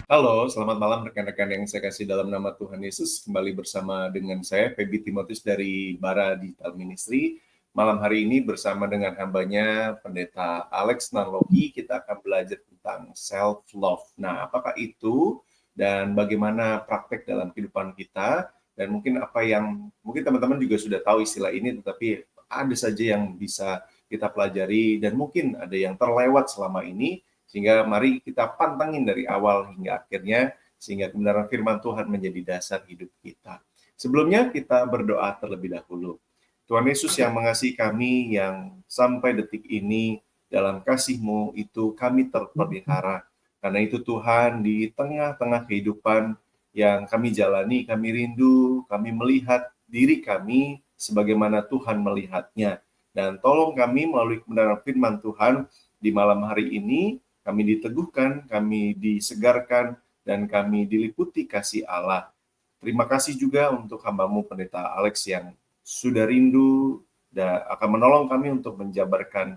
Halo, selamat malam rekan-rekan yang saya kasih dalam nama Tuhan Yesus. Kembali bersama dengan saya, Feby Timotius dari Bara Digital Ministry. Malam hari ini bersama dengan hambanya, Pendeta Alex Nanlohi, kita akan belajar tentang self-love. Nah, apakah itu dan bagaimana praktek dalam kehidupan kita? Dan mungkin apa yang, mungkin teman-teman juga sudah tahu istilah ini, tetapi ada saja yang bisa kita pelajari dan mungkin ada yang terlewat selama ini. Sehingga mari kita pantengin dari awal hingga akhirnya, sehingga kebenaran firman Tuhan menjadi dasar hidup kita. Sebelumnya kita berdoa terlebih dahulu. Tuhan Yesus yang mengasihi kami, yang sampai detik ini dalam kasih-Mu itu kami terpelihara. Karena itu Tuhan, di tengah-tengah kehidupan yang kami jalani, kami rindu, kami melihat diri kami sebagaimana Tuhan melihatnya. Dan tolong kami melalui kebenaran firman Tuhan di malam hari ini, kami diteguhkan, kami disegarkan, dan kami diliputi kasih Allah. Terima kasih juga untuk hamba-Mu Pendeta Alex yang sudah rindu dan akan menolong kami untuk menjabarkan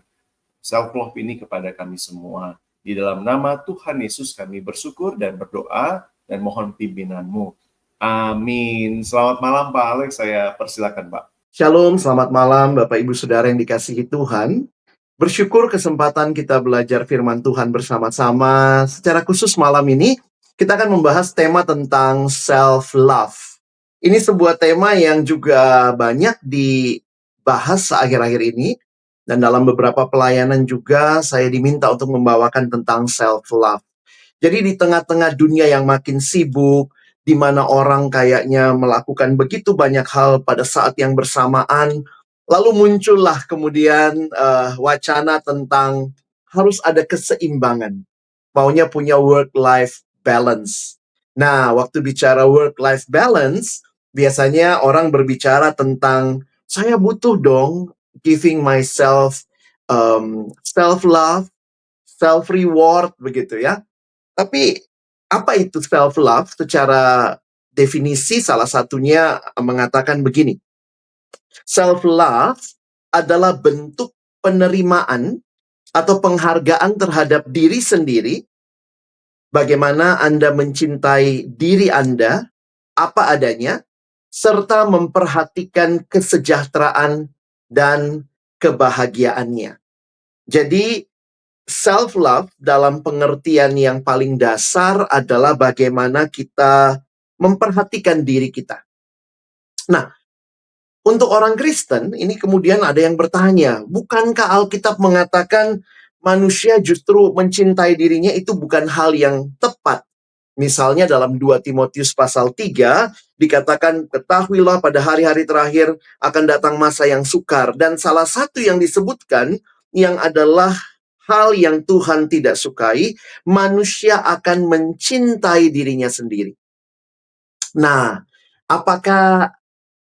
self-love ini kepada kami semua. Di dalam nama Tuhan Yesus kami bersyukur dan berdoa dan mohon pimpinan-Mu. Amin. Selamat malam Pak Alex, saya persilakan Pak. Shalom, selamat malam Bapak Ibu Saudara yang dikasihi Tuhan. Bersyukur kesempatan kita belajar firman Tuhan bersama-sama. Secara khusus malam ini, kita akan membahas tema tentang self-love. Ini sebuah tema yang juga banyak dibahas akhir-akhir ini. Dan dalam beberapa pelayanan juga saya diminta untuk membawakan tentang self-love. Jadi di tengah-tengah dunia yang makin sibuk, di mana orang kayaknya melakukan begitu banyak hal pada saat yang bersamaan, lalu muncullah kemudian wacana tentang harus ada keseimbangan. Maunya punya work-life balance. Nah, waktu bicara work-life balance, biasanya orang berbicara tentang, saya butuh dong giving myself self-love, self-reward, begitu ya. Tapi apa itu self-love? Secara definisi salah satunya mengatakan begini. Self-love adalah bentuk penerimaan atau penghargaan terhadap diri sendiri. Bagaimana Anda mencintai diri Anda, apa adanya, serta memperhatikan kesejahteraan dan kebahagiaannya. Jadi, self-love dalam pengertian yang paling dasar adalah bagaimana kita memperhatikan diri kita. Nah, untuk orang Kristen, ini kemudian ada yang bertanya, bukankah Alkitab mengatakan manusia justru mencintai dirinya itu bukan hal yang tepat? Misalnya dalam 2 Timotius pasal 3, dikatakan, ketahuilah pada hari-hari terakhir akan datang masa yang sukar. Dan salah satu yang disebutkan, yang adalah hal yang Tuhan tidak sukai, manusia akan mencintai dirinya sendiri. Nah, apakah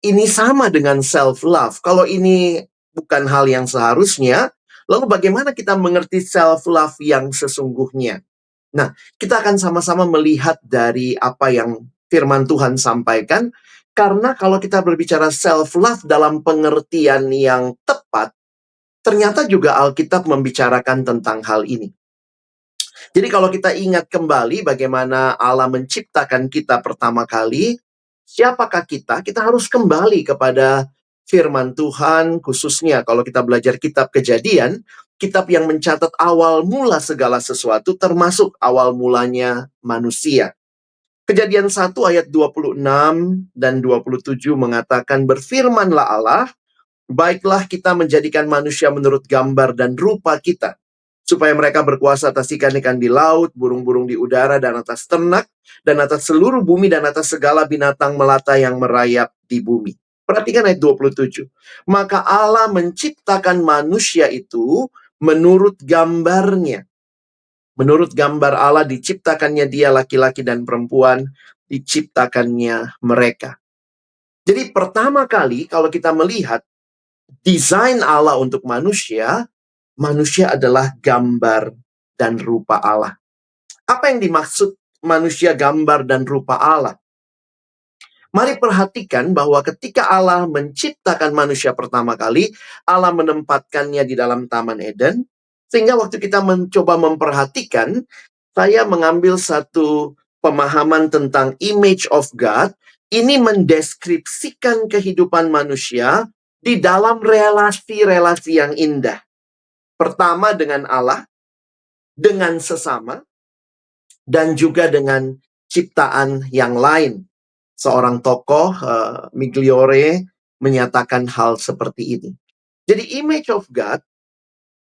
ini sama dengan self-love? Kalau ini bukan hal yang seharusnya, lalu bagaimana kita mengerti self-love yang sesungguhnya? Nah, kita akan sama-sama melihat dari apa yang firman Tuhan sampaikan. Karena kalau kita berbicara self-love dalam pengertian yang tepat, ternyata juga Alkitab membicarakan tentang hal ini. Jadi kalau kita ingat kembali bagaimana Allah menciptakan kita pertama kali, siapakah kita? Kita harus kembali kepada firman Tuhan, khususnya kalau kita belajar kitab Kejadian, kitab yang mencatat awal mula segala sesuatu, termasuk awal mulanya manusia. Kejadian 1 ayat 26 dan 27 mengatakan, berfirmanlah Allah, baiklah kita menjadikan manusia menurut gambar dan rupa kita, supaya mereka berkuasa atas ikan-ikan di laut, burung-burung di udara, dan atas ternak, dan atas seluruh bumi, dan atas segala binatang melata yang merayap di bumi. Perhatikan ayat 27. Maka Allah menciptakan manusia itu menurut gambarnya. Menurut gambar Allah diciptakannya dia, laki-laki dan perempuan, diciptakannya mereka. Jadi pertama kali kalau kita melihat desain Allah untuk manusia, manusia adalah gambar dan rupa Allah. Apa yang dimaksud manusia gambar dan rupa Allah? Mari perhatikan bahwa ketika Allah menciptakan manusia pertama kali, Allah menempatkannya di dalam Taman Eden. Sehingga waktu kita mencoba memperhatikan, saya mengambil satu pemahaman tentang image of God, ini mendeskripsikan kehidupan manusia di dalam relasi-relasi yang indah. Pertama dengan Allah, dengan sesama, dan juga dengan ciptaan yang lain. Seorang tokoh, Migliore, menyatakan hal seperti ini. Jadi image of God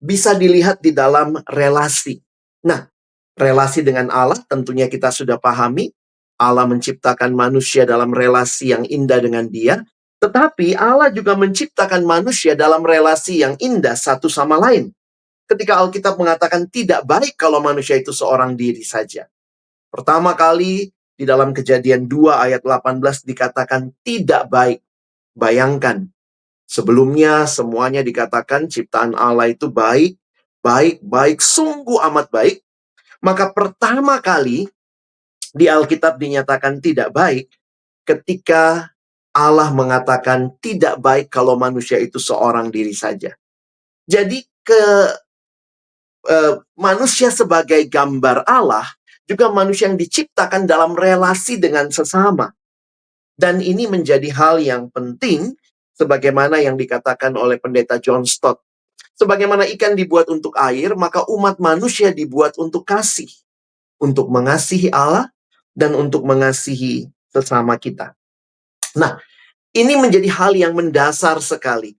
bisa dilihat di dalam relasi. Nah, relasi dengan Allah tentunya kita sudah pahami. Allah menciptakan manusia dalam relasi yang indah dengan Dia. Tetapi Allah juga menciptakan manusia dalam relasi yang indah satu sama lain. Ketika Alkitab mengatakan tidak baik kalau manusia itu seorang diri saja. Pertama kali di dalam Kejadian 2 ayat 18 dikatakan tidak baik. Bayangkan, sebelumnya semuanya dikatakan ciptaan Allah itu baik, baik, baik, sungguh amat baik. Maka pertama kali di Alkitab dinyatakan tidak baik ketika Allah mengatakan tidak baik kalau manusia itu seorang diri saja. Jadi manusia sebagai gambar Allah juga manusia yang diciptakan dalam relasi dengan sesama. Dan ini menjadi hal yang penting sebagaimana yang dikatakan oleh pendeta John Stott. Sebagaimana ikan dibuat untuk air, maka umat manusia dibuat untuk kasih. Untuk mengasihi Allah dan untuk mengasihi sesama kita. Nah, ini menjadi hal yang mendasar sekali.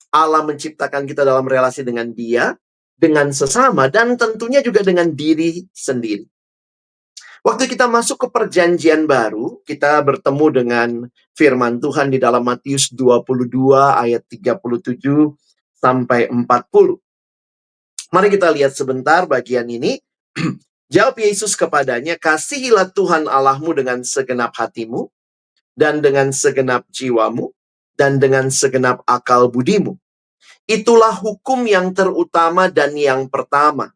Allah menciptakan kita dalam relasi dengan Dia, dengan sesama, dan tentunya juga dengan diri sendiri. Waktu kita masuk ke perjanjian baru, kita bertemu dengan firman Tuhan di dalam Matius 22 ayat 37 sampai 40. Mari kita lihat sebentar bagian ini. Jawab Yesus kepadanya, kasihilah Tuhan Allahmu dengan segenap hatimu, dan dengan segenap jiwamu, dan dengan segenap akal budimu. Itulah hukum yang terutama dan yang pertama.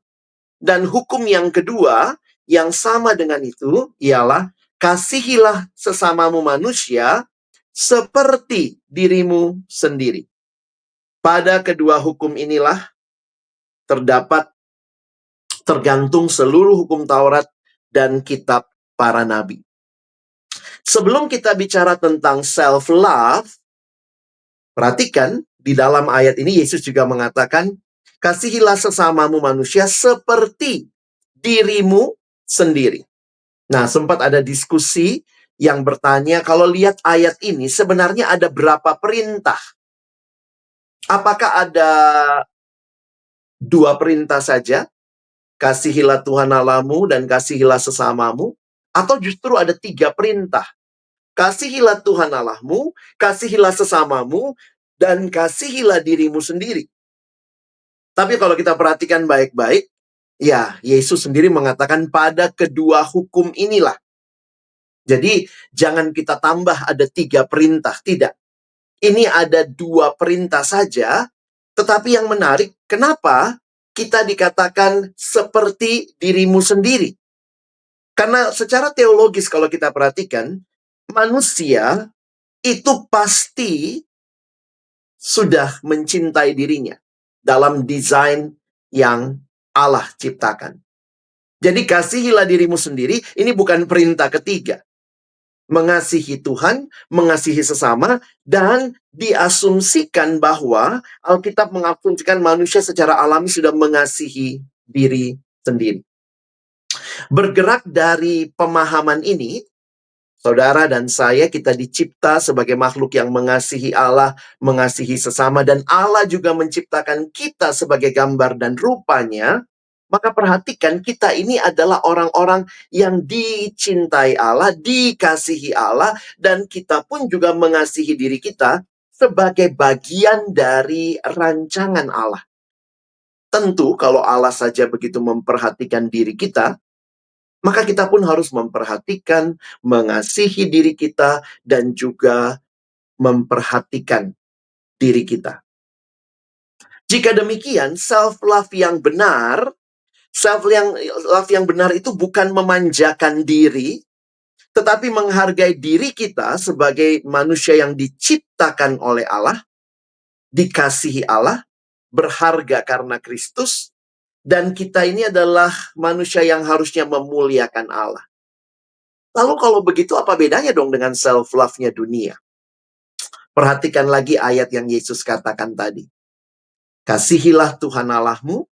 Dan hukum yang kedua, yang sama dengan itu, ialah kasihilah sesamamu manusia seperti dirimu sendiri. Pada kedua hukum inilah tergantung seluruh hukum Taurat dan kitab para nabi. Sebelum kita bicara tentang self-love, perhatikan di dalam ayat ini Yesus juga mengatakan, kasihilah sesamamu manusia seperti dirimu sendiri. Nah, sempat ada diskusi yang bertanya, kalau lihat ayat ini sebenarnya ada berapa perintah? Apakah ada 2 perintah saja? Kasihilah Tuhan Allahmu dan kasihilah sesamamu. Atau justru ada 3 perintah? Kasihilah Tuhan Allahmu, kasihilah sesamamu, dan kasihilah dirimu sendiri. Tapi kalau kita perhatikan baik-baik, ya, Yesus sendiri mengatakan pada kedua hukum inilah. Jadi, jangan kita tambah ada 3 perintah. Tidak. Ini ada 2 perintah saja. Tetapi yang menarik, kenapa kita dikatakan seperti dirimu sendiri? Karena secara teologis kalau kita perhatikan, manusia itu pasti sudah mencintai dirinya dalam desain yang Allah ciptakan. Jadi kasihilah dirimu sendiri, ini bukan perintah ketiga. Mengasihi Tuhan, mengasihi sesama, dan diasumsikan bahwa Alkitab mengasumsikan manusia secara alami sudah mengasihi diri sendiri. Bergerak dari pemahaman ini, saudara dan saya, kita dicipta sebagai makhluk yang mengasihi Allah, mengasihi sesama, dan Allah juga menciptakan kita sebagai gambar dan rupanya. Maka perhatikan, kita ini adalah orang-orang yang dicintai Allah, dikasihi Allah, dan kita pun juga mengasihi diri kita sebagai bagian dari rancangan Allah. Tentu kalau Allah saja begitu memperhatikan diri kita, maka kita pun harus memperhatikan, mengasihi diri kita, dan juga memperhatikan diri kita. Jika demikian, self-love yang benar, self-love yang benar itu bukan memanjakan diri, tetapi menghargai diri kita sebagai manusia yang diciptakan oleh Allah, dikasihi Allah, berharga karena Kristus, dan kita ini adalah manusia yang harusnya memuliakan Allah. Lalu kalau begitu apa bedanya dong dengan self-love-nya dunia? Perhatikan lagi ayat yang Yesus katakan tadi. Kasihilah Tuhan Allahmu,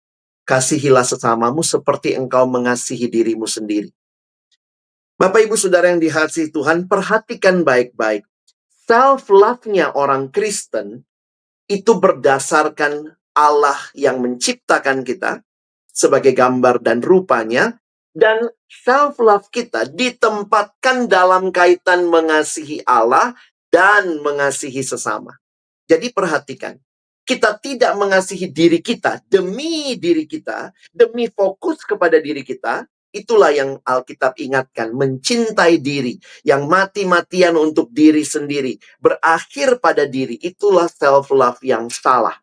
kasihilah sesamamu seperti engkau mengasihi dirimu sendiri. Bapak Ibu Saudara yang dikasihi Tuhan, perhatikan baik-baik. Self-love-nya orang Kristen itu berdasarkan Allah yang menciptakan kita sebagai gambar dan rupanya, dan self-love kita ditempatkan dalam kaitan mengasihi Allah dan mengasihi sesama. Jadi perhatikan, kita tidak mengasihi diri kita demi fokus kepada diri kita. Itulah yang Alkitab ingatkan, mencintai diri, yang mati-matian untuk diri sendiri, berakhir pada diri. Itulah self-love yang salah.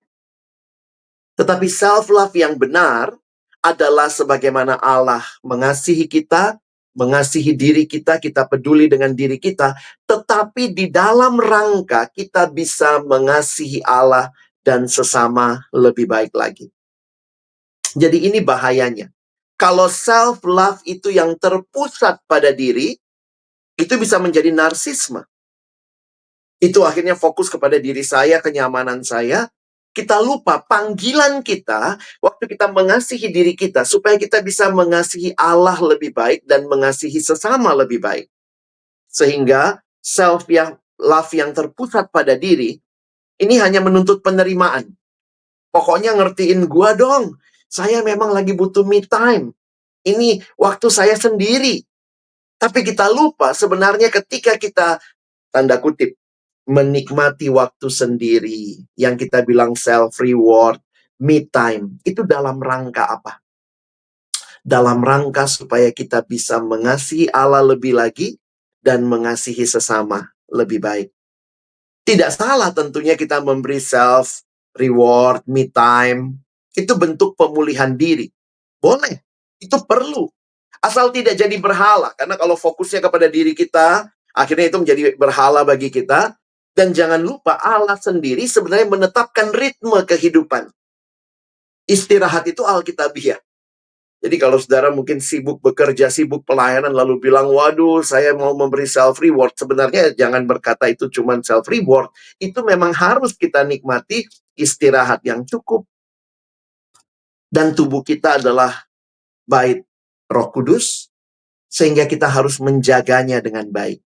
Tetapi self-love yang benar adalah sebagaimana Allah mengasihi kita, mengasihi diri kita, kita peduli dengan diri kita, tetapi di dalam rangka kita bisa mengasihi Allah dan sesama lebih baik lagi. Jadi ini bahayanya. Kalau self-love itu yang terpusat pada diri, itu bisa menjadi narsisme. Itu akhirnya fokus kepada diri saya, kenyamanan saya. Kita lupa panggilan kita waktu kita mengasihi diri kita supaya kita bisa mengasihi Allah lebih baik dan mengasihi sesama lebih baik. Sehingga self-love yang terpusat pada diri ini hanya menuntut penerimaan. Pokoknya ngertiin gua dong. Saya memang lagi butuh me time. Ini waktu saya sendiri. Tapi kita lupa sebenarnya ketika kita tanda kutip menikmati waktu sendiri, yang kita bilang self-reward, me time, itu dalam rangka apa? Dalam rangka supaya kita bisa mengasihi Allah lebih lagi dan mengasihi sesama lebih baik. Tidak salah tentunya kita memberi self-reward, me time, itu bentuk pemulihan diri. Boleh, itu perlu. Asal tidak jadi berhala, karena kalau fokusnya kepada diri kita, akhirnya itu menjadi berhala bagi kita. Dan jangan lupa Allah sendiri sebenarnya menetapkan ritme kehidupan. Istirahat itu alkitabiah. Jadi kalau saudara mungkin sibuk bekerja, sibuk pelayanan, lalu bilang, waduh saya mau memberi self-reward. Sebenarnya jangan berkata itu cuma self-reward. Itu memang harus kita nikmati istirahat yang cukup. Dan tubuh kita adalah bait Roh Kudus, sehingga kita harus menjaganya dengan baik.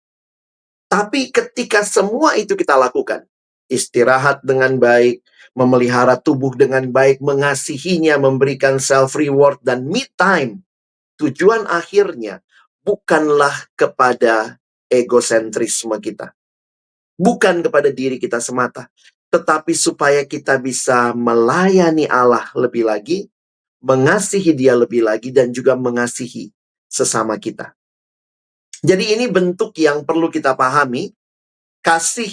Tapi ketika semua itu kita lakukan, istirahat dengan baik, memelihara tubuh dengan baik, mengasihinya, memberikan self-reward dan me time, tujuan akhirnya bukanlah kepada egosentrisme kita. Bukan kepada diri kita semata. Tetapi supaya kita bisa melayani Allah lebih lagi, mengasihi Dia lebih lagi, dan juga mengasihi sesama kita. Jadi ini bentuk yang perlu kita pahami. Kasih,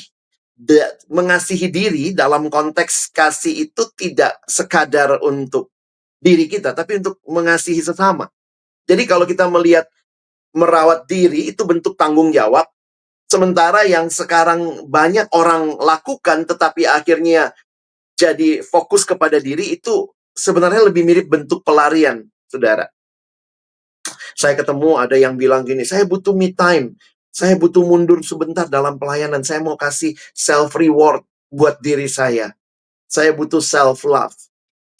mengasihi diri dalam konteks kasih itu tidak sekadar untuk diri kita, tapi untuk mengasihi sesama. Jadi kalau kita melihat merawat diri itu bentuk tanggung jawab, sementara yang sekarang banyak orang lakukan tetapi akhirnya jadi fokus kepada diri, itu sebenarnya lebih mirip bentuk pelarian, saudara. Saya ketemu ada yang bilang gini, saya butuh me time. Saya butuh mundur sebentar dalam pelayanan. Saya mau kasih self-reward buat diri saya. Saya butuh self-love.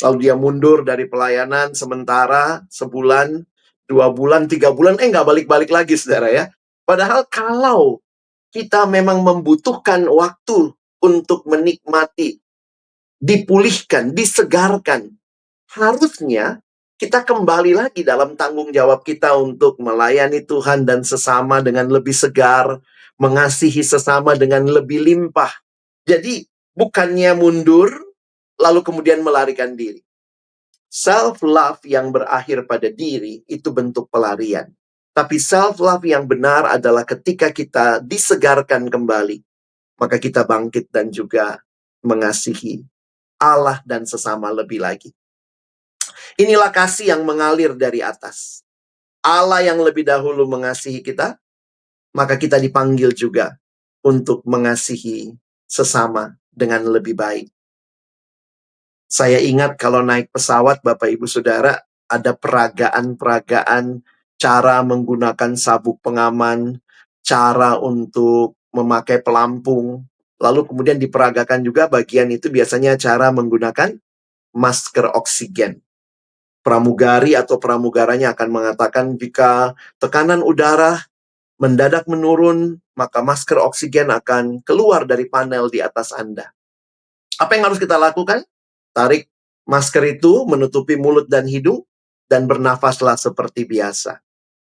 Lalu dia mundur dari pelayanan sementara, sebulan, 2 bulan, 3 bulan, nggak balik-balik lagi, saudara ya. Padahal kalau kita memang membutuhkan waktu untuk menikmati, dipulihkan, disegarkan, harusnya kita kembali lagi dalam tanggung jawab kita untuk melayani Tuhan dan sesama dengan lebih segar, mengasihi sesama dengan lebih limpah. Jadi, bukannya mundur, lalu kemudian melarikan diri. Self-love yang berakhir pada diri, itu bentuk pelarian. Tapi self-love yang benar adalah ketika kita disegarkan kembali, maka kita bangkit dan juga mengasihi Allah dan sesama lebih lagi. Inilah kasih yang mengalir dari atas. Allah yang lebih dahulu mengasihi kita, maka kita dipanggil juga untuk mengasihi sesama dengan lebih baik. Saya ingat kalau naik pesawat, Bapak Ibu Saudara, ada peragaan-peragaan cara menggunakan sabuk pengaman, cara untuk memakai pelampung, lalu kemudian diperagakan juga bagian itu biasanya cara menggunakan masker oksigen. Pramugari atau pramugaranya akan mengatakan jika tekanan udara mendadak menurun, maka masker oksigen akan keluar dari panel di atas Anda. Apa yang harus kita lakukan? Tarik masker itu, menutupi mulut dan hidung, dan bernafaslah seperti biasa.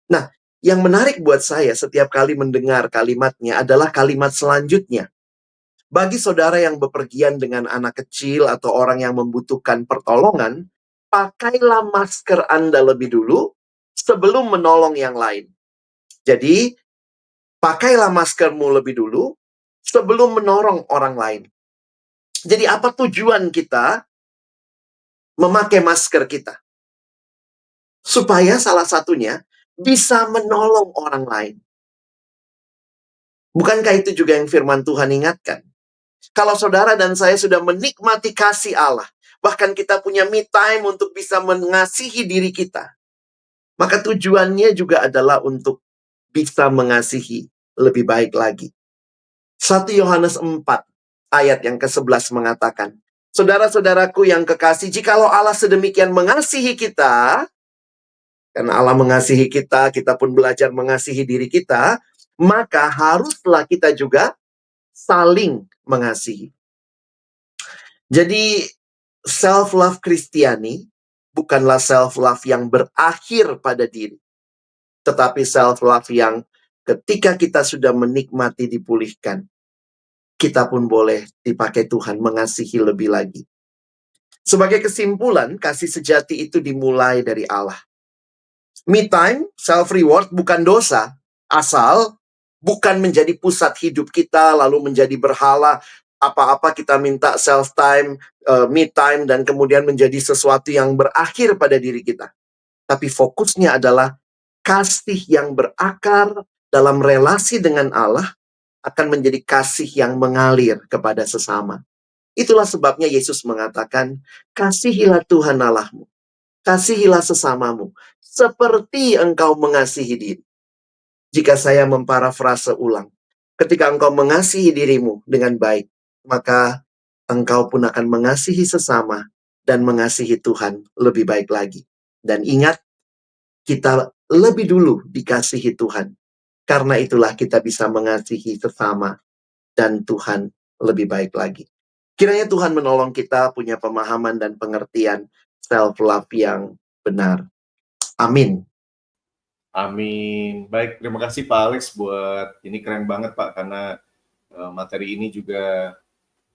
Nah, yang menarik buat saya setiap kali mendengar kalimatnya adalah kalimat selanjutnya. Bagi saudara yang bepergian dengan anak kecil atau orang yang membutuhkan pertolongan, pakailah masker Anda lebih dulu sebelum menolong yang lain. Jadi, pakailah maskermu lebih dulu sebelum menolong orang lain. Jadi, apa tujuan kita memakai masker kita? Supaya salah satunya bisa menolong orang lain. Bukankah itu juga yang firman Tuhan ingatkan? Kalau saudara dan saya sudah menikmati kasih Allah, bahkan kita punya me time untuk bisa mengasihi diri kita, maka tujuannya juga adalah untuk bisa mengasihi lebih baik lagi. 1 Yohanes 4 ayat yang ke-11 mengatakan, saudara-saudaraku yang kekasih, jikalau Allah sedemikian mengasihi kita, karena Allah mengasihi kita, kita pun belajar mengasihi diri kita, maka haruslah kita juga saling mengasihi. Jadi, self-love Kristiani bukanlah self-love yang berakhir pada diri, tetapi self-love yang ketika kita sudah menikmati dipulihkan, kita pun boleh dipakai Tuhan mengasihi lebih lagi. Sebagai kesimpulan, kasih sejati itu dimulai dari Allah. Me time, self-reward bukan dosa, asal bukan menjadi pusat hidup kita, lalu menjadi berhala, apa-apa kita minta self-time, me time, dan kemudian menjadi sesuatu yang berakhir pada diri kita. Tapi fokusnya adalah kasih yang berakar dalam relasi dengan Allah akan menjadi kasih yang mengalir kepada sesama. Itulah sebabnya Yesus mengatakan, kasihilah Tuhan Allahmu, kasihilah sesamamu, seperti engkau mengasihi diri. Jika saya memparafrase ulang, ketika engkau mengasihi dirimu dengan baik, maka engkau pun akan mengasihi sesama dan mengasihi Tuhan lebih baik lagi. Dan ingat, kita lebih dulu dikasihi Tuhan. Karena itulah kita bisa mengasihi sesama dan Tuhan lebih baik lagi. Kiranya Tuhan menolong kita punya pemahaman dan pengertian self-love yang benar. Amin. Amin. Baik, terima kasih Pak Alex buat ini keren banget Pak, karena materi ini juga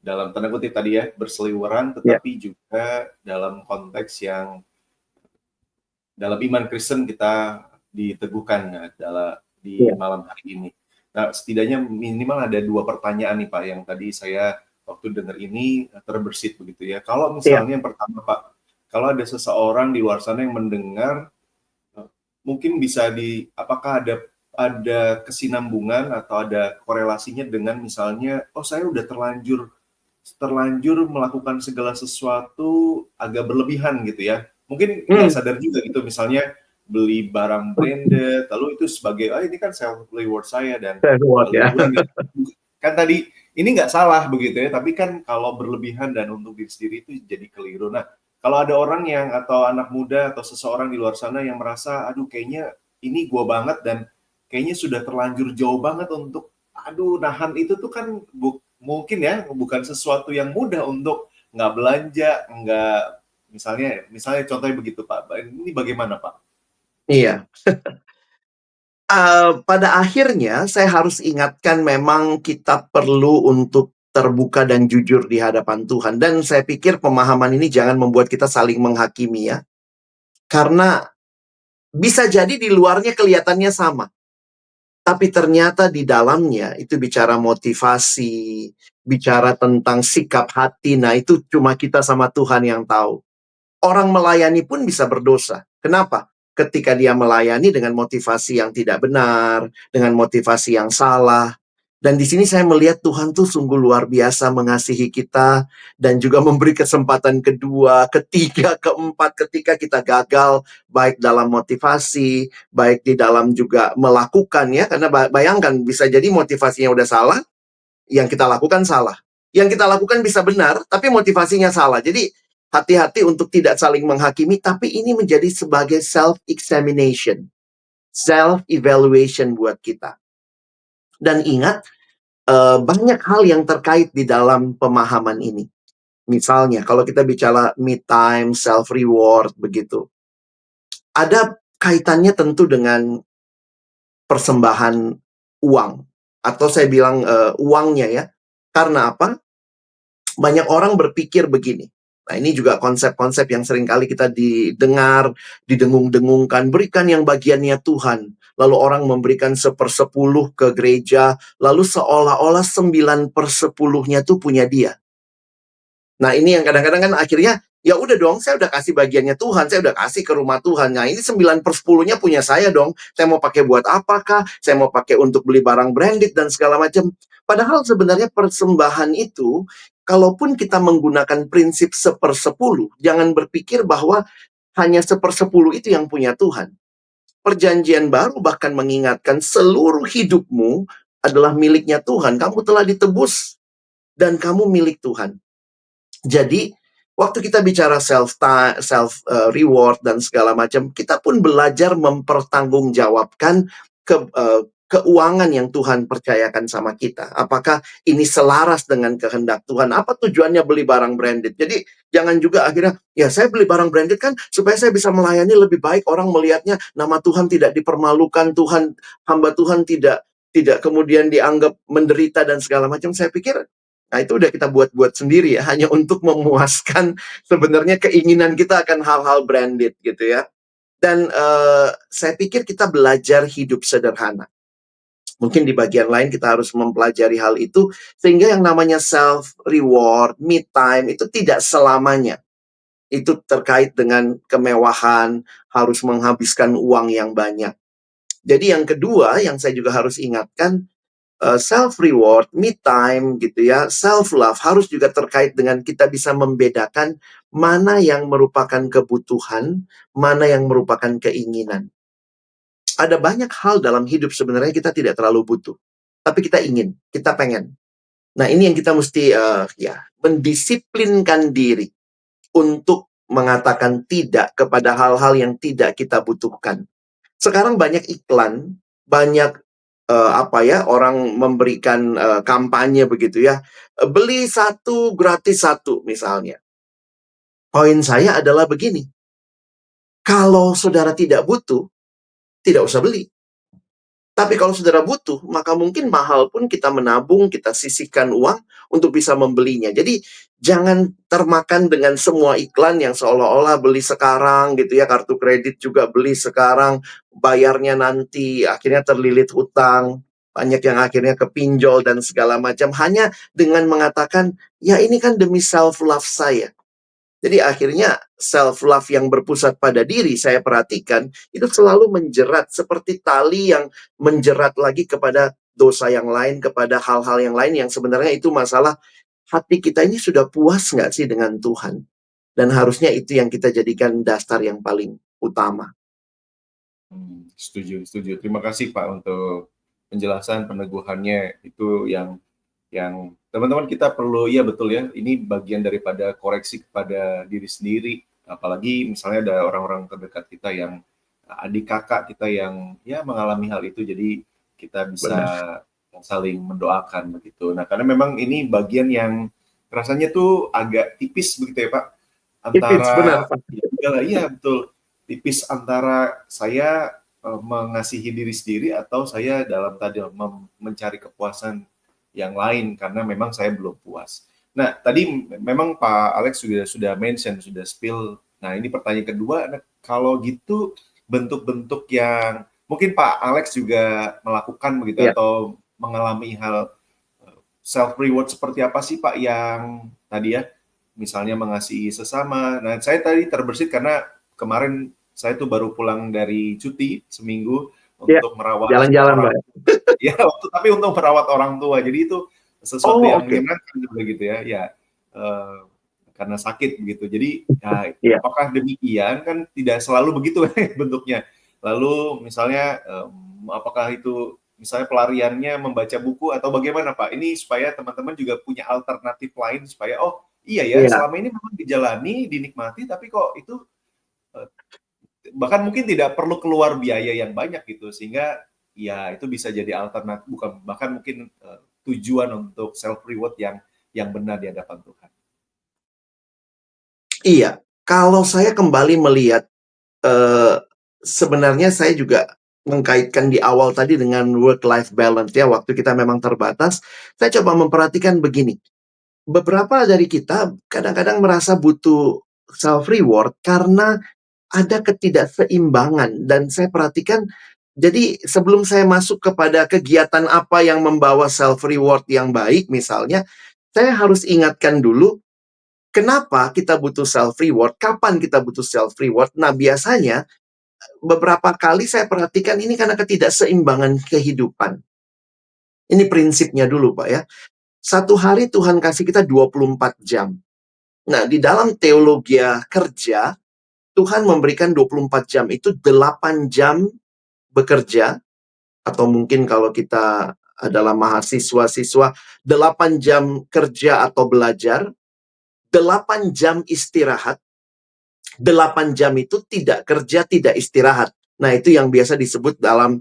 dalam tanda kutip tadi ya, berseliweran, tetapi juga dalam konteks yang dalam iman Kristen kita diteguhkan ya, di malam hari ini. Nah, setidaknya minimal ada 2 pertanyaan nih Pak, yang tadi saya waktu dengar ini terbersit begitu ya. Kalau misalnya yang pertama Pak, kalau ada seseorang di luar sana yang mendengar, mungkin bisa apakah ada kesinambungan atau ada korelasinya dengan misalnya, oh saya udah terlanjur melakukan segala sesuatu agak berlebihan gitu ya. Mungkin nggak sadar juga gitu, misalnya beli barang branded, lalu itu sebagai, ini kan self reward saya dan liburan. Kan tadi ini nggak salah begitu ya, tapi kan kalau berlebihan dan untuk diri sendiri itu jadi keliru. Nah, kalau ada orang yang atau anak muda atau seseorang di luar sana yang merasa, aduh kayaknya ini gua banget dan kayaknya sudah terlanjur jauh banget untuk, aduh nahan itu tuh kan mungkin ya bukan sesuatu yang mudah untuk nggak belanja, nggak misalnya contohnya begitu Pak. Ini bagaimana Pak? Iya. Pada akhirnya saya harus ingatkan memang kita perlu untuk terbuka dan jujur di hadapan Tuhan. Dan saya pikir pemahaman ini jangan membuat kita saling menghakimi ya. Karena bisa jadi di luarnya kelihatannya sama. Tapi ternyata di dalamnya itu bicara motivasi, bicara tentang sikap hati. Nah itu cuma kita sama Tuhan yang tahu. Orang melayani pun bisa berdosa. Kenapa? Ketika dia melayani dengan motivasi yang tidak benar, dengan motivasi yang salah, Dan di sini saya melihat Tuhan tuh sungguh luar biasa mengasihi kita dan juga memberi kesempatan kedua, ketiga, keempat ketika kita gagal, baik dalam motivasi, baik di dalam juga melakukan ya. Karena bayangkan bisa jadi motivasinya udah salah, yang kita lakukan salah. Yang kita lakukan bisa benar, tapi motivasinya salah. Jadi hati-hati untuk tidak saling menghakimi, tapi ini menjadi sebagai self-examination, self-evaluation buat kita. Dan ingat, banyak hal yang terkait di dalam pemahaman ini. Misalnya, kalau kita bicara me time, self-reward, begitu. Ada kaitannya tentu dengan persembahan uang. Atau saya bilang uangnya ya. Karena apa? Banyak orang berpikir begini. Nah, ini juga konsep-konsep yang seringkali kita didengar, didengung-dengungkan. Berikan yang bagiannya Tuhan. Lalu orang memberikan 1/10 ke gereja. Lalu seolah-olah 9/10-nya tuh punya dia. Nah, ini yang kadang-kadang kan akhirnya, ya udah dong, saya udah kasih bagiannya Tuhan, saya udah kasih ke rumah Tuhan. Nah, ini 9/10-nya punya saya dong. Saya mau pakai buat apakah? Saya mau pakai untuk beli barang branded dan segala macam. Padahal sebenarnya persembahan itu, kalaupun kita menggunakan prinsip 1/10, jangan berpikir bahwa hanya 1/10 itu yang punya Tuhan. Perjanjian baru bahkan mengingatkan seluruh hidupmu adalah miliknya Tuhan. Kamu telah ditebus dan kamu milik Tuhan. Jadi, waktu kita bicara self reward dan segala macam, kita pun belajar mempertanggungjawabkan keuangan yang Tuhan percayakan sama kita. Apakah ini selaras dengan kehendak Tuhan? Apa tujuannya beli barang branded? Jadi, jangan juga akhirnya, ya saya beli barang branded kan supaya saya bisa melayani lebih baik, orang melihatnya nama Tuhan tidak dipermalukan, hamba Tuhan tidak kemudian dianggap menderita dan segala macam. Saya pikir nah, itu udah kita buat-buat sendiri ya, hanya untuk memuaskan sebenarnya keinginan kita akan hal-hal branded gitu ya. Dan saya pikir kita belajar hidup sederhana. Mungkin di bagian lain kita harus mempelajari hal itu, sehingga yang namanya self-reward, me time, itu tidak selamanya. Itu terkait dengan kemewahan, harus menghabiskan uang yang banyak. Jadi yang kedua, yang saya juga harus ingatkan, self-reward, me time gitu ya, self-love harus juga terkait dengan kita bisa membedakan mana yang merupakan kebutuhan, mana yang merupakan keinginan. Ada banyak hal dalam hidup sebenarnya kita tidak terlalu butuh, tapi kita ingin, kita pengen. Nah, ini yang kita mesti mendisiplinkan diri untuk mengatakan tidak kepada hal-hal yang tidak kita butuhkan. Sekarang banyak iklan, banyak orang memberikan kampanye begitu ya. Beli satu gratis satu misalnya. Poin saya adalah begini. Kalau saudara tidak butuh, tidak usah beli. Tapi kalau saudara butuh, maka mungkin mahal pun kita menabung, kita sisihkan uang untuk bisa membelinya. Jadi jangan termakan dengan semua iklan yang seolah-olah beli sekarang gitu ya, kartu kredit juga beli sekarang, bayarnya nanti, akhirnya terlilit hutang, banyak yang akhirnya kepinjol dan segala macam, hanya dengan mengatakan, ya ini kan demi self-love saya. Jadi akhirnya self-love yang berpusat pada diri, saya perhatikan, itu selalu menjerat seperti tali yang menjerat lagi kepada dosa yang lain, kepada hal-hal yang lain yang sebenarnya itu masalah hati kita ini sudah puas nggak sih dengan Tuhan? Dan harusnya itu yang kita jadikan dasar yang paling utama. Setuju, setuju. Terima kasih Pak untuk penjelasan peneguhannya itu yang teman-teman kita perlu, ya betul ya, ini bagian daripada koreksi kepada diri sendiri, apalagi misalnya ada orang-orang terdekat kita yang adik kakak kita yang ya mengalami hal itu, jadi kita bisa Benar. saling mendoakan begitu. Nah, karena memang ini bagian yang rasanya tuh agak tipis begitu ya Pak, Tipis, benar antara Pak. iya betul, tipis antara saya mengasihi diri sendiri atau saya dalam tadi mencari kepuasan yang lain karena memang saya belum puas. Nah, tadi memang Pak Alex sudah mention, sudah spill. Nah, ini pertanyaan kedua, nah, kalau gitu bentuk-bentuk yang mungkin Pak Alex juga melakukan begitu Ya. atau mengalami hal self reward seperti apa sih Pak yang tadi ya, misalnya mengasihi sesama. Nah, saya tadi terbersit karena kemarin saya tuh baru pulang dari cuti seminggu, Ya, untuk merawat jalan-jalan, orang Mbak. ya, tapi untuk merawat orang tua. Jadi itu sesuatu Oh, yang oke. menyenangkan begitu ya. Ya, eee, karena sakit begitu. Jadi, Iya, apakah demikian? Kan tidak selalu begitu bentuknya. Lalu misalnya, apakah itu misalnya pelariannya membaca buku atau bagaimana, Pak? Ini supaya teman-teman juga punya alternatif lain supaya, "Oh, iya ya, iya. selama ini memang dijalani, dinikmati, tapi kok itu, eee, bahkan mungkin tidak perlu keluar biaya yang banyak gitu, sehingga ya itu bisa jadi alternatif bukan bahkan mungkin, tujuan untuk self reward yang benar di hadapan Tuhan." Iya, kalau saya kembali melihat, eee, sebenarnya saya juga mengkaitkan di awal tadi dengan work life balance ya, waktu kita memang terbatas, saya coba memperhatikan begini, beberapa dari kita kadang-kadang merasa butuh self reward karena ada ketidakseimbangan dan saya perhatikan jadi sebelum saya masuk kepada kegiatan apa yang membawa self reward yang baik misalnya, saya harus ingatkan dulu kenapa kita butuh self reward, kapan kita butuh self reward. Nah, biasanya beberapa kali saya perhatikan ini karena ketidakseimbangan kehidupan. Ini prinsipnya dulu, Pak ya. Satu hari Tuhan kasih kita 24 jam. Nah, di dalam teologi kerja, Tuhan memberikan 24 jam itu 8 jam bekerja, atau mungkin kalau kita adalah mahasiswa-siswa, 8 jam kerja atau belajar, 8 jam istirahat, 8 jam itu tidak kerja, tidak istirahat. Nah, itu yang biasa disebut dalam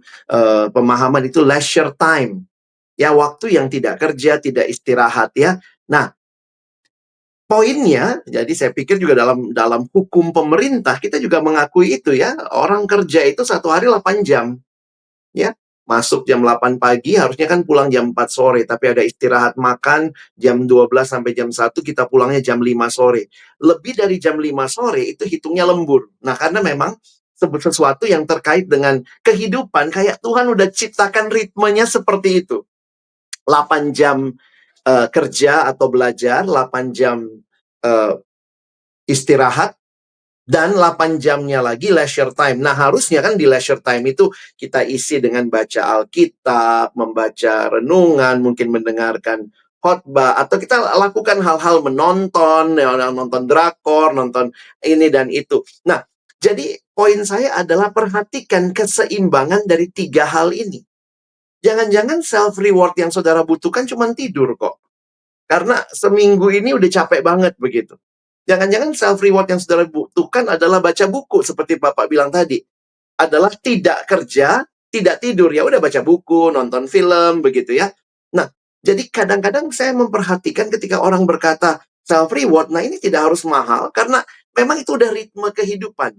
pemahaman itu leisure time. Ya, waktu yang tidak kerja, tidak istirahat ya. Nah, poinnya, jadi saya pikir juga dalam dalam hukum pemerintah kita juga mengakui itu ya. Orang kerja itu satu hari 8 jam. Ya, masuk jam 8 pagi, harusnya kan pulang jam 4 sore, tapi ada istirahat makan jam 12 sampai jam 1, kita pulangnya jam 5 sore. Lebih dari jam 5 sore itu hitungnya lembur. Nah, karena memang sesuatu yang terkait dengan kehidupan, kayak Tuhan udah ciptakan ritmenya seperti itu. 8 jam kerja atau belajar, 8 jam eh, istirahat, dan 8 jamnya lagi leisure time. Nah, harusnya kan di leisure time itu kita isi dengan baca Alkitab, membaca renungan, mungkin mendengarkan khotbah, atau kita lakukan hal-hal menonton, ya, nonton drakor, nonton ini dan itu. Nah, jadi poin saya adalah perhatikan keseimbangan dari tiga hal ini. Jangan-jangan self reward yang saudara butuhkan cuma tidur kok. Karena seminggu ini udah capek banget begitu. Jangan-jangan self reward yang saudara butuhkan adalah baca buku seperti Bapak bilang tadi. Adalah tidak kerja, tidak tidur. Ya udah baca buku, nonton film begitu ya. Nah, jadi kadang-kadang saya memperhatikan ketika orang berkata self reward, nah ini tidak harus mahal karena memang itu udah ritme kehidupan.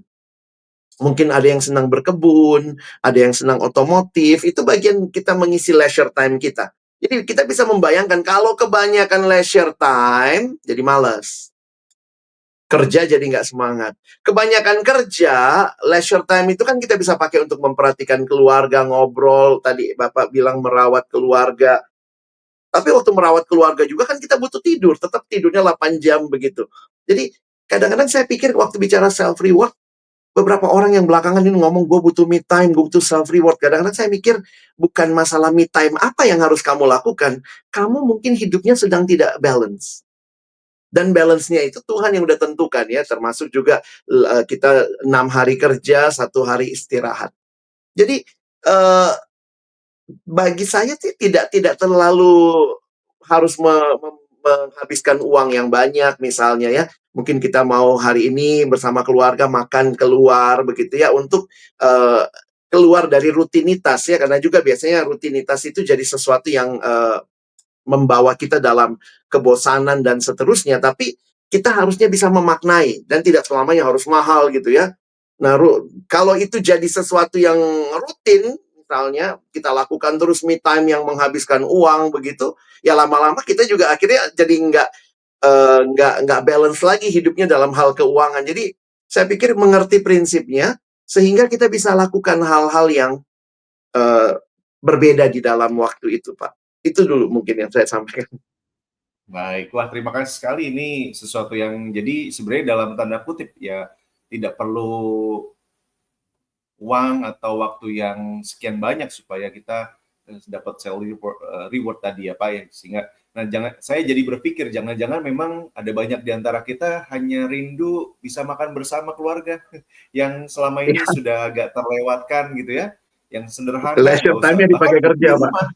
Mungkin ada yang senang berkebun, ada yang senang otomotif, itu bagian kita mengisi leisure time kita. Jadi kita bisa membayangkan kalau kebanyakan leisure time, jadi malas. Kerja jadi nggak semangat. Kebanyakan kerja, leisure time itu kan kita bisa pakai untuk memperhatikan keluarga, ngobrol. Tadi Bapak bilang merawat keluarga. Tapi waktu merawat keluarga juga kan kita butuh tidur. Tetap tidurnya 8 jam begitu. Jadi kadang-kadang saya pikir waktu bicara self-reward, beberapa orang yang belakangan ini ngomong, gue butuh me time, gue butuh self-reward. Kadang-kadang saya mikir, bukan masalah me time. Apa yang harus kamu lakukan? Kamu mungkin hidupnya sedang tidak balance. Dan balance-nya itu Tuhan yang udah tentukan ya, termasuk juga kita 6 hari kerja, 1 hari istirahat. Jadi bagi saya sih tidak terlalu harus menghabiskan uang yang banyak misalnya ya. Mungkin kita mau hari ini bersama keluarga makan keluar begitu ya untuk keluar dari rutinitas ya, karena juga biasanya rutinitas itu jadi sesuatu yang membawa kita dalam kebosanan dan seterusnya, tapi kita harusnya bisa memaknai dan tidak selamanya harus mahal gitu ya. Nah, kalau itu jadi sesuatu yang rutin, misalnya kita lakukan terus me time yang menghabiskan uang begitu, ya lama-lama kita juga akhirnya jadi nggak balance lagi hidupnya dalam hal keuangan. Jadi saya pikir mengerti prinsipnya sehingga kita bisa lakukan hal-hal yang eh, berbeda di dalam waktu itu, Pak. Itu dulu mungkin yang saya sampaikan. Baik, wah terima kasih sekali. Ini sesuatu yang jadi sebenarnya dalam tanda kutip ya tidak perlu uang atau waktu yang sekian banyak supaya kita dapat self reward tadi ya Pak ya, sehingga saya jadi berpikir jangan-jangan memang ada banyak di antara kita hanya rindu bisa makan bersama keluarga yang selama Ya, ini sudah agak terlewatkan gitu ya, yang sederhana leisure nggak usah time-nya bahkan dipakai di kerja, Pak. rumah.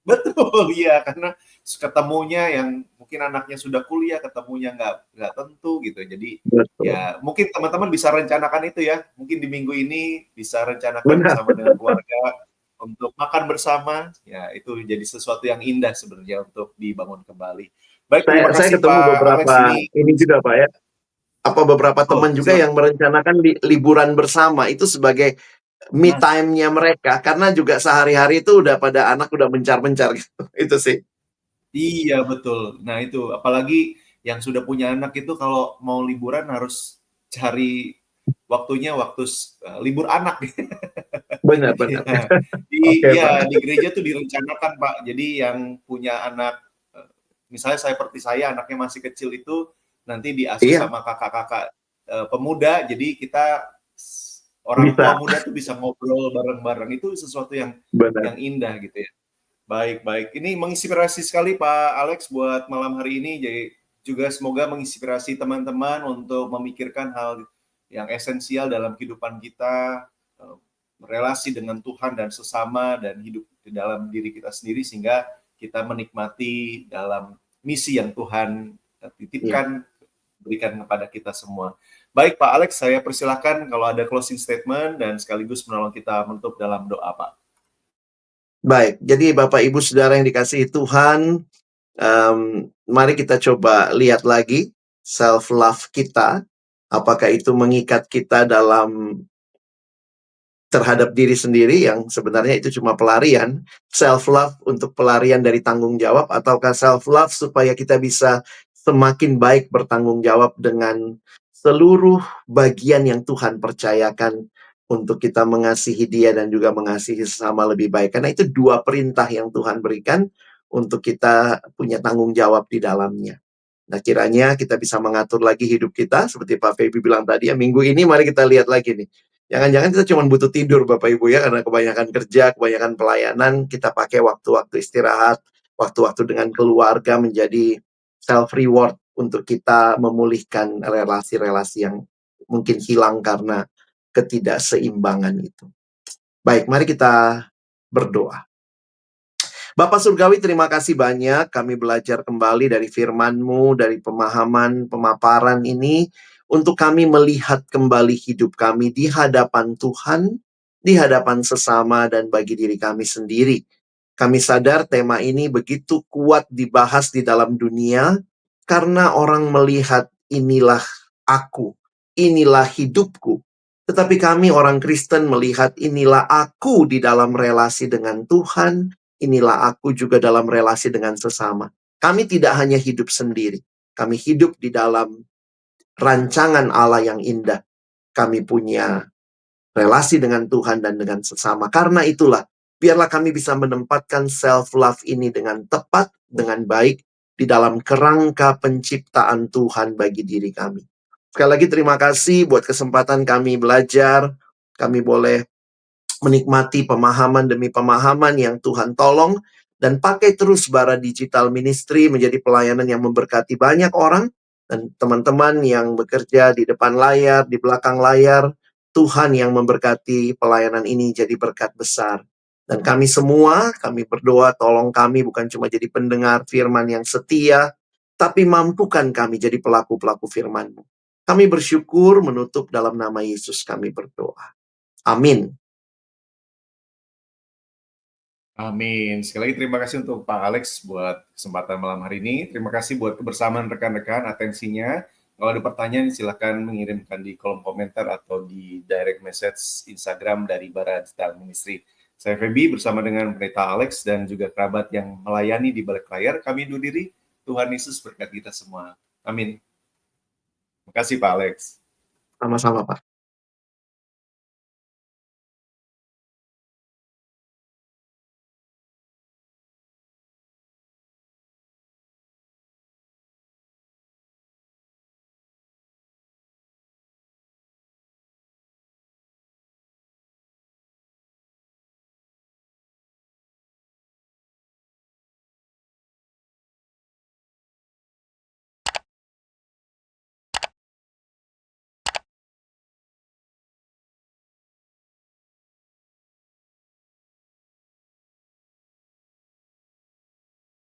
Betul, iya, karena ketemunya yang mungkin anaknya sudah kuliah, ketemunya nggak tentu gitu. Jadi Betul. ya mungkin teman-teman bisa rencanakan itu ya. Mungkin di minggu ini bisa rencanakan Benar. bersama dengan keluarga untuk makan bersama. Ya itu jadi sesuatu yang indah sebenarnya untuk dibangun kembali. Baik, terima Saya kasih ketemu Pak Alex. beberapa Ini ini juga, Pak ya. Beberapa oh teman juga silakan. yang merencanakan liburan bersama itu sebagai me Nah, time-nya mereka karena juga sehari-hari itu udah pada anak udah mencar-mencar gitu. Itu sih. iya betul. Nah itu apalagi yang sudah punya anak itu kalau mau liburan harus cari waktunya waktu libur anak. Benar, benar. Ya, Oke, di Pak. gereja tuh direncanakan Pak. Jadi yang punya anak, misalnya seperti saya anaknya masih kecil itu nanti diasuh Iya, sama kakak-kakak pemuda. Jadi kita orang tua bisa. muda tuh bisa ngobrol bareng-bareng. Itu sesuatu Benar. yang indah gitu ya. Baik, baik. Ini menginspirasi sekali Pak Alex buat malam hari ini. Jadi juga semoga menginspirasi teman-teman untuk memikirkan hal yang esensial dalam kehidupan kita, relasi dengan Tuhan dan sesama, dan hidup di dalam diri kita sendiri, sehingga kita menikmati dalam misi yang Tuhan Iya. titipkan, berikan kepada kita semua. Baik Pak Alex, saya persilahkan kalau ada closing statement dan sekaligus menolong kita menutup dalam doa Pak. Baik, jadi Bapak Ibu Saudara yang dikasihi Tuhan, mari kita coba lihat lagi self love kita. Apakah itu mengikat kita dalam terhadap diri sendiri yang sebenarnya itu cuma pelarian, self love untuk pelarian dari tanggung jawab, ataukah self love supaya kita bisa semakin baik bertanggung jawab dengan seluruh bagian yang Tuhan percayakan untuk kita mengasihi Dia dan juga mengasihi sesama lebih baik. Karena itu dua perintah yang Tuhan berikan untuk kita punya tanggung jawab di dalamnya. Nah, kiranya kita bisa mengatur lagi hidup kita, seperti Pak Feby bilang tadi ya, minggu ini mari kita lihat lagi nih. Jangan-jangan kita cuma butuh tidur Bapak Ibu ya, karena kebanyakan kerja, kebanyakan pelayanan, kita pakai waktu-waktu istirahat, waktu-waktu dengan keluarga menjadi self-reward untuk kita memulihkan relasi-relasi yang mungkin hilang karena ketidakseimbangan itu. Baik, mari kita berdoa. Bapak Surgawi, terima kasih banyak. Kami belajar kembali dari firman-Mu, dari pemahaman, pemaparan ini, untuk kami melihat kembali hidup kami di hadapan Tuhan, di hadapan sesama, dan bagi diri kami sendiri. Kami sadar tema ini begitu kuat dibahas di dalam dunia, karena orang melihat inilah aku, inilah hidupku. Tetapi kami orang Kristen melihat inilah aku di dalam relasi dengan Tuhan, inilah aku juga dalam relasi dengan sesama. Kami tidak hanya hidup sendiri. Kami hidup di dalam rancangan Allah yang indah. Kami punya relasi dengan Tuhan dan dengan sesama. Karena itulah, biarlah kami bisa menempatkan self-love ini dengan tepat, dengan baik, di dalam kerangka penciptaan Tuhan bagi diri kami. Sekali lagi terima kasih buat kesempatan kami belajar. Kami boleh menikmati pemahaman demi pemahaman yang Tuhan tolong, dan pakai terus Bara Digital Ministry menjadi pelayanan yang memberkati banyak orang, dan teman-teman yang bekerja di depan layar, di belakang layar, Tuhan yang memberkati pelayanan ini jadi berkat besar. Dan kami semua, kami berdoa tolong kami bukan cuma jadi pendengar firman yang setia, tapi mampukan kami jadi pelaku-pelaku firman-Mu. Kami bersyukur menutup dalam nama Yesus kami berdoa. Amin. Amin. Sekali lagi terima kasih untuk Pak Alex buat kesempatan malam hari ini. Terima kasih buat kebersamaan rekan-rekan, atensinya. Kalau ada pertanyaan silakan mengirimkan di kolom komentar atau di direct message Instagram dari Bara Digital Ministry. Saya Feby bersama dengan Pendeta Alex dan juga kerabat yang melayani di balik layar. Kami undur diri. Tuhan Yesus berkati kita semua. Amin. Terima kasih Pak Alex. Sama-sama, Pak.